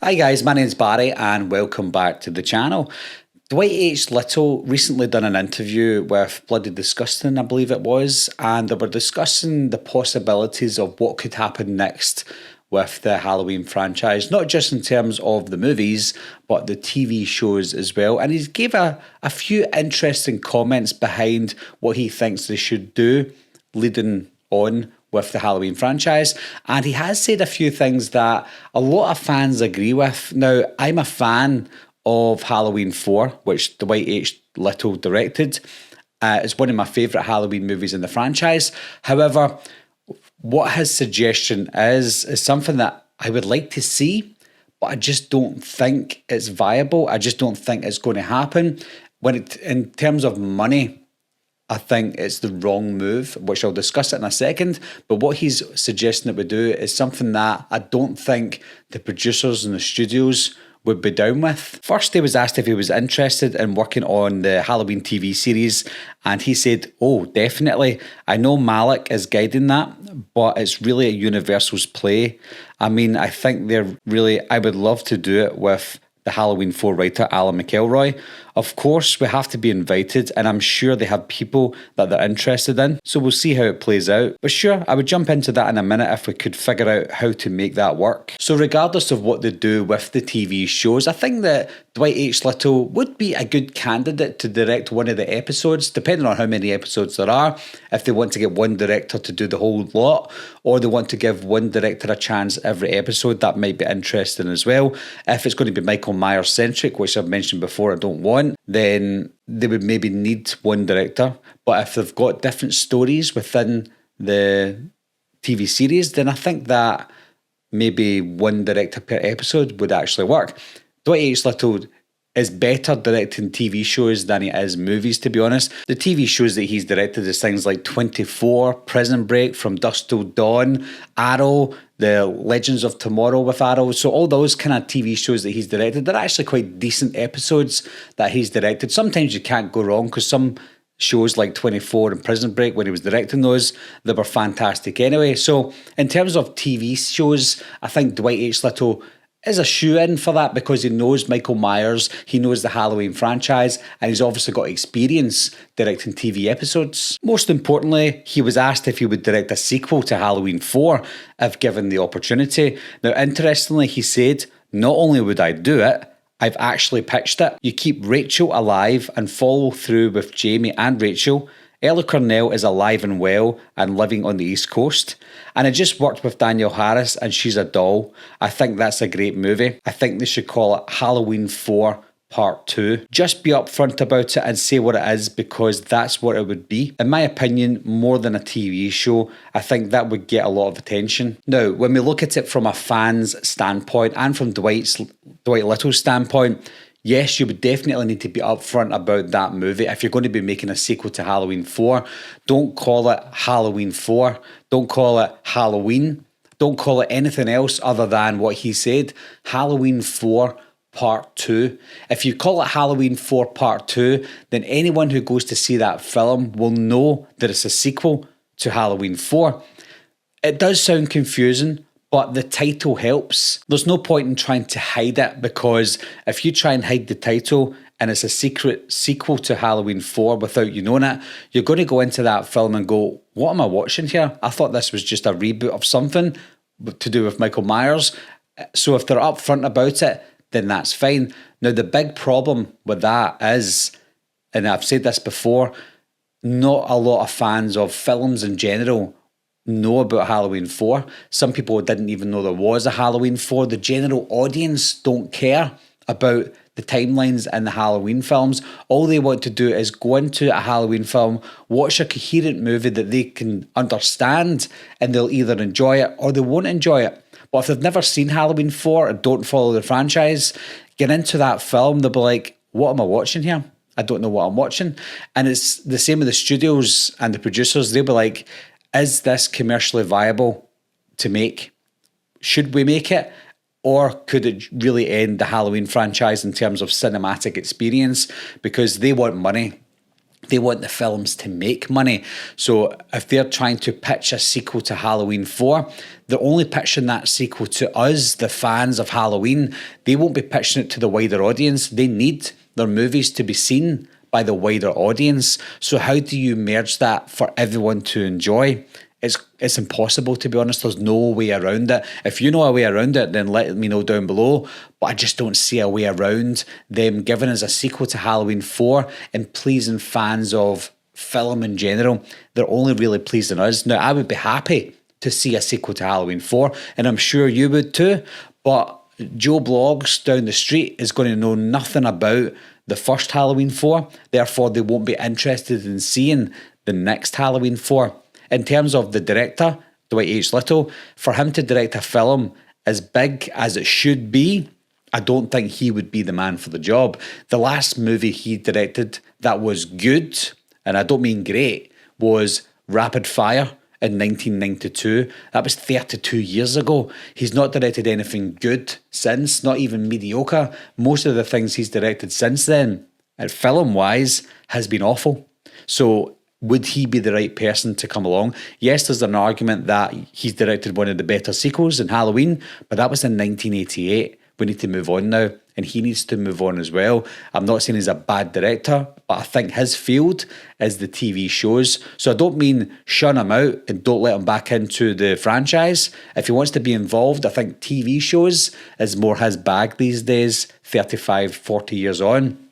Hi guys, my name's Barry and welcome back to the channel. Dwight H. Little recently done an interview with Bloody Disgusting, I believe it was, and they were discussing the possibilities of what could happen next with the Halloween franchise, not just in terms of the movies, but the TV shows as well. And he gave a few interesting comments behind what he thinks they should do leading on with the Halloween franchise, and he has said a few things that a lot of fans agree with. Now, I'm a fan of Halloween 4, which Dwight H. Little directed. It's one of my favourite Halloween movies in the franchise. However, what his suggestion is something that I would like to see, but I just don't think it's viable. I just don't think it's going to happen. In terms of money, I think it's the wrong move, which I'll discuss it in a second. But what he's suggesting that we do is something that I don't think the producers and the studios would be down with. First, he was asked if he was interested in working on the Halloween TV series, and he said, "Oh, definitely. I know Malik is guiding that, but it's really a Universal's play. I mean, I think I would love to do it with the Halloween 4 writer, Alan McElroy. Of course, we have to be invited, and I'm sure they have people that they're interested in, so we'll see how it plays out. But sure, I would jump into that in a minute if we could figure out how to make that work." So regardless of what they do with the TV shows, I think that Dwight H. Little would be a good candidate to direct one of the episodes, depending on how many episodes there are. If they want to get one director to do the whole lot, or they want to give one director a chance every episode, that might be interesting as well. If it's going to be Michael Myers centric, which I've mentioned before I don't want, then they would maybe need one director. But if they've got different stories within the TV series, then I think that maybe one director per episode would actually work. Dwight H. Little is better directing TV shows than he is movies, to be honest. The TV shows that he's directed is things like 24, Prison Break, From Dusk Till Dawn, Arrow, The Legends of Tomorrow with Arrow. So all those kind of TV shows that he's directed, they're actually quite decent episodes that he's directed. Sometimes you can't go wrong because some shows like 24 and Prison Break, when he was directing those, they were fantastic anyway. So in terms of TV shows, I think Dwight H. Little is a shoe-in for that because he knows Michael Myers, he knows the Halloween franchise, and he's obviously got experience directing TV episodes. Most importantly, he was asked if he would direct a sequel to Halloween 4 if given the opportunity. Now, interestingly, he said, "Not only would I do it, I've actually pitched it. You keep Rachel alive and follow through with Jamie and Rachel. Ella Cornell is alive and well and living on the East Coast. And I just worked with Danielle Harris and she's a doll. I think that's a great movie. I think they should call it Halloween 4 Part 2. Just be upfront about it and say what it is, because that's what it would be. In my opinion, more than a TV show, I think that would get a lot of attention." Now, when we look at it from a fan's standpoint and from Dwight Little's standpoint, yes, you would definitely need to be upfront about that movie. If you're going to be making a sequel to Halloween 4, don't call it Halloween 4. Don't call it Halloween. Don't call it anything else other than what he said, Halloween 4 Part 2. If you call it Halloween 4 Part 2, then anyone who goes to see that film will know that it's a sequel to Halloween 4. It does sound confusing, but the title helps. There's no point in trying to hide it, because if you try and hide the title and it's a secret sequel to Halloween 4 without you knowing it, you're going to go into that film and go, "What am I watching here? I thought this was just a reboot of something to do with Michael Myers." So if they're upfront about it, then that's fine. Now, the big problem with that is, and I've said this before, not a lot of fans of films in general know about Halloween 4. Some people didn't even know there was a Halloween 4. The general audience don't care about the timelines in the Halloween films. All they want to do is go into a Halloween film, watch a coherent movie that they can understand, and they'll either enjoy it or they won't enjoy it. But if they've never seen Halloween 4 and don't follow the franchise, get into that film, they'll be like, "What am I watching here? I don't know what I'm watching." And it's the same with the studios and the producers. They'll be like, "Is this commercially viable to make? Should we make it? Or could it really end the Halloween franchise in terms of cinematic experience?" Because they want money. They want the films to make money. So if they're trying to pitch a sequel to Halloween 4, they're only pitching that sequel to us, the fans of Halloween. They won't be pitching it to the wider audience. They need their movies to be seen by the wider audience. So how do you merge that for everyone to enjoy? It's impossible, to be honest. There's no way around it. If you know a way around it, then let me know down below. But I just don't see a way around them giving us a sequel to Halloween 4 and pleasing fans of film in general. They're only really pleasing us. Now, I would be happy to see a sequel to Halloween 4, and I'm sure you would too. But Joe Blogs down the street is going to know nothing about the first Halloween 4. Therefore, they won't be interested in seeing the next Halloween 4. In terms of the director, Dwight H. Little, for him to direct a film as big as it should be, I don't think he would be the man for the job. The last movie he directed that was good, and I don't mean great, was Rapid Fire in 1992. That was 32 years ago. He's not directed anything good since, not even mediocre. Most of the things he's directed since then, film-wise, has been awful. So would he be the right person to come along? Yes, there's an argument that he's directed one of the better sequels in Halloween, but that was in 1988. We need to move on now, and he needs to move on as well. I'm not saying he's a bad director, but I think his field is the TV shows. So I don't mean shun him out and don't let him back into the franchise. If he wants to be involved, I think TV shows is more his bag these days, 35, 40 years on.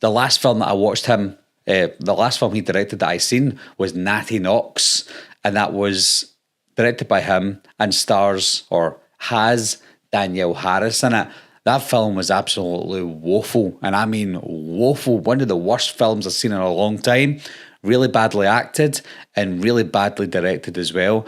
The last film that I watched him, the last film he directed that I seen was Natty Knox, and that was directed by him and stars, or has, Danielle Harris in it. That film was absolutely woeful, and I mean woeful. One of the worst films I've seen in a long time. Really badly acted and really badly directed as well.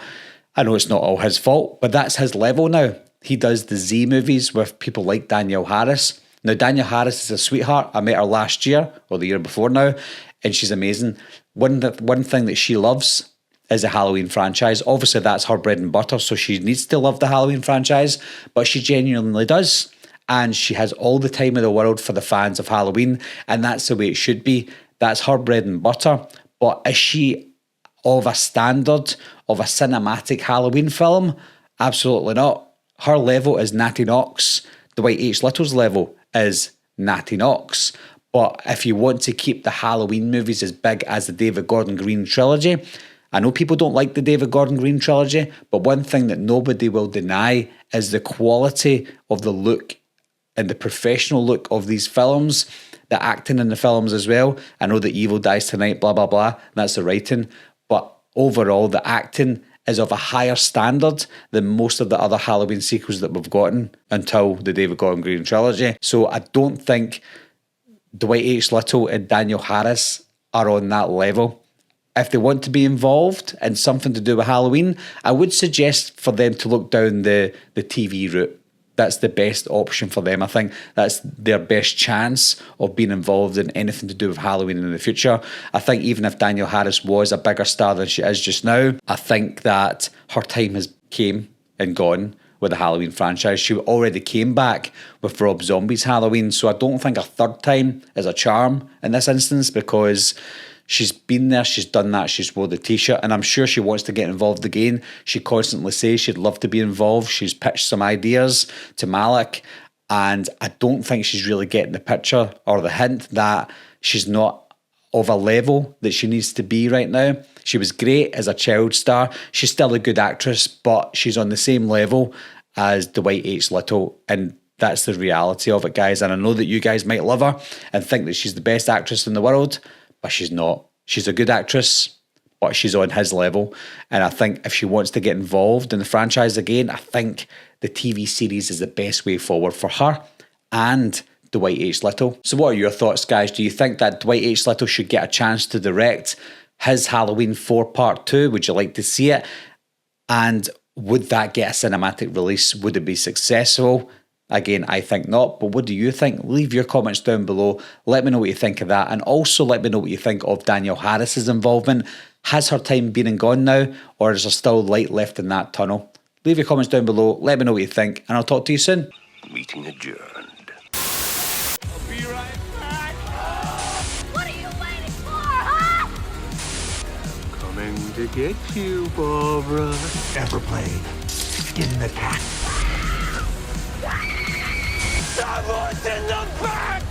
I know it's not all his fault, but that's his level now. He does the Z movies with people like Danielle Harris. Now, Danielle Harris is a sweetheart. I met her last year, or the year before now, and she's amazing. One thing that she loves is the Halloween franchise. Obviously, that's her bread and butter, so she needs to love the Halloween franchise, but she genuinely does. And she has all the time in the world for the fans of Halloween, and that's the way it should be. That's her bread and butter. But is she of a standard of a cinematic Halloween film? Absolutely not. Her level is Natty Knox. Dwight H. Little's level is Natty Knox. But if you want to keep the Halloween movies as big as the David Gordon Green trilogy, I know people don't like the David Gordon Green trilogy, but one thing that nobody will deny is the quality of the look and the professional look of these films, the acting in the films as well. I know that Evil Dies Tonight, blah, blah, blah, that's the writing, but overall the acting is of a higher standard than most of the other Halloween sequels that we've gotten until the David Gordon Green trilogy. So I don't think Dwight H. Little and Danielle Harris are on that level. If they want to be involved in something to do with Halloween, I would suggest for them to look down the TV route. That's the best option for them. I think that's their best chance of being involved in anything to do with Halloween in the future. I think even if Danielle Harris was a bigger star than she is just now, I think that her time has came and gone with the Halloween franchise. She already came back with Rob Zombie's Halloween, so I don't think a third time is a charm in this instance, because she's been there, she's done that, she's wore the t-shirt, and I'm sure she wants to get involved again. She constantly says she'd love to be involved. She's pitched some ideas to Malik, and I don't think she's really getting the picture or the hint that she's not of a level that she needs to be right now. She was great as a child star. She's still a good actress, but she's on the same level as Dwight H. Little, and that's the reality of it, guys. And I know that you guys might love her and think that she's the best actress in the world, but she's not. She's a good actress, but she's on his level. And I think if she wants to get involved in the franchise again, I think the TV series is the best way forward for her and Dwight H. Little. So what are your thoughts, guys? Do you think that Dwight H. Little should get a chance to direct his Halloween 4 Part 2? Would you like to see it? And would that get a cinematic release? Would it be successful? Again, I think not, but what do you think? Leave your comments down below. Let me know what you think of that, and also let me know what you think of Danielle Harris's involvement. Has her time been and gone now, or is there still light left in that tunnel? Leave your comments down below, let me know what you think, and I'll talk to you soon. Meeting adjourned. I'll be right back. What are you waiting for? to get you, Barbara. Ever played Skin the Cat? Someone's in the back!